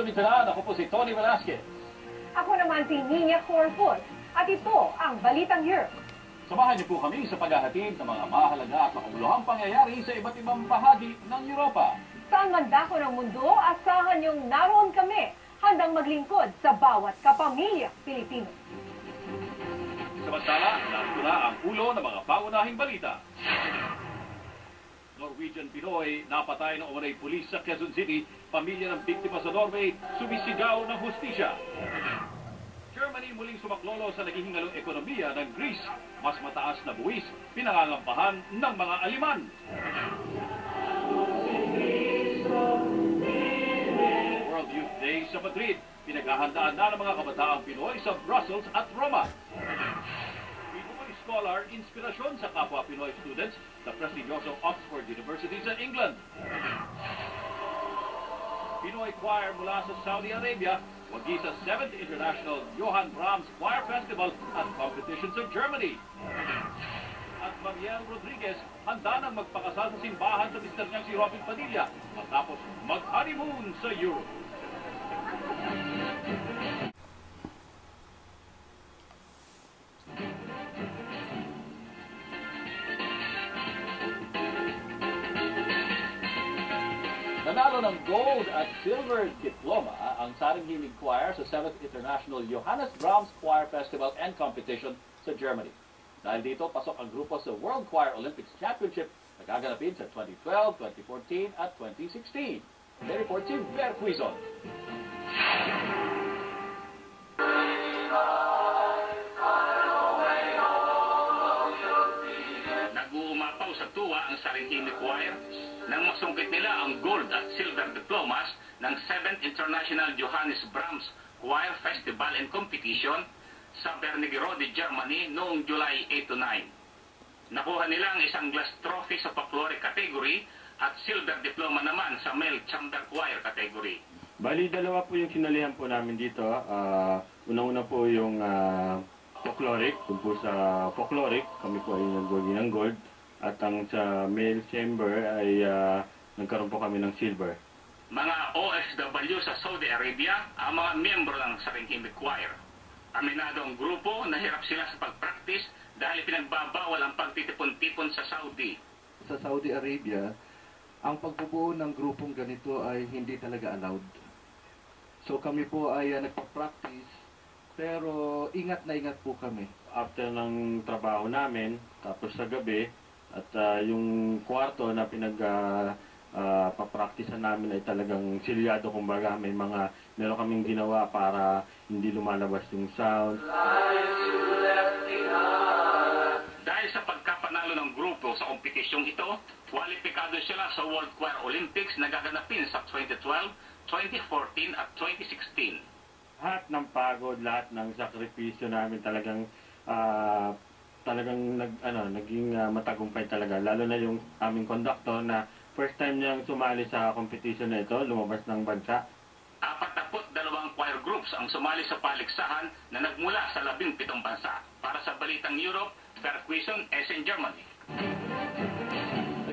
Mindanao, ako po si Tony Velasquez. Ako naman si Nina Corpus. At ito ang Balitang Europe. Samahan niyo po kami sa paghahatid ng mga mahalaga at makabuluhang pangyayari sa iba't ibang bahagi ng Europa. Saan man dako ng mundo, asahan niyong naroon kami, handang maglingkod sa bawat kapamilya Pilipino. Samantala, narito na ang ulo ng mga pangunahing balita. Norwegian Pinoy napatay ng umunay pulis sa Quezon City, pamilya ng biktima sa Norway, sumisigaw ng hustisya. Germany muling sumaklolo sa naghihingalong ekonomiya ng Greece. Mas mataas na buwis, pinangangampahan ng mga Aliman. World Youth Day sa Madrid. Pinaghahandaan na ng mga kabataang Pinoy sa Brussels at Roma. Pinoy Scholar, inspirasyon sa kapwa Pinoy students sa prestigyosong Oxford University sa England. Pinoy choir mula sa Saudi Arabia, wagi sa 7th International Johann Brahms Choir Festival at competition sa Germany. At Mariel Rodriguez, handa nang magpakasal sa simbahan sa mister niyang si Robin Padilla matapos mag-honeymoon sa Europe. Nanalo ng gold at silver diploma ang Saringhilig Choir sa 7th International Johannes Brahms Choir Festival and Competition sa Germany. Dahil dito, pasok ang grupo sa World Choir Olympics Championship na gaganapin sa 2012, 2014 at 2016. May report si Ver Quizon. Nag-uumapaw sa tuwa ang Saringhilig Choir nang masungkit nila ang gold at silver diplomas ng 7th International Johannes Brahms Choir Festival and Competition sa Wernigerode, Germany noong July 8 to 9. Nakuha nila ang isang glass trophy sa folkloric category at silver diploma naman sa male chamber choir category. Bali, dalawa po yung sinalihan po namin dito. Una-una po yung folkloric. Kung po sa folkloric, kami po ay nag-gold ng gold. At ang sa male chamber ay nagkaroon po kami ng silver. Mga OFW sa Saudi Arabia ang mga miyembro ng Saringhilig Choir. Aminado ang grupo na hirap sila sa pag-practice dahil pinagbabawal ang pagtitipon-tipon sa Saudi. Sa Saudi Arabia, ang pagbubuo ng grupong ganito ay hindi talaga allowed. So kami po ay nagpa-practice, pero ingat na ingat po kami. After ng trabaho namin, tapos sa gabi, at yung kwarto na papracticean namin ay talagang silyado, kumbaga meron kaming ginawa para hindi lumalabas yung sound. Dahil sa pagkapanalo ng grupo sa kompetisyong ito, kwalipikado sila sa World Choir Olympics na gaganapin sa 2012, 2014 at 2016. Lahat ng pagod, lahat ng sakripisyo namin talagang naging matagumpay talaga. Lalo na yung aming conductor na first time niyang sumali sa competition na ito, lumabas ng bansa. 42 choir groups ang sumali sa paligsahan na nagmula sa 17 bansa. Para sa Balitang Europe, Ver Quizon, SN Germany.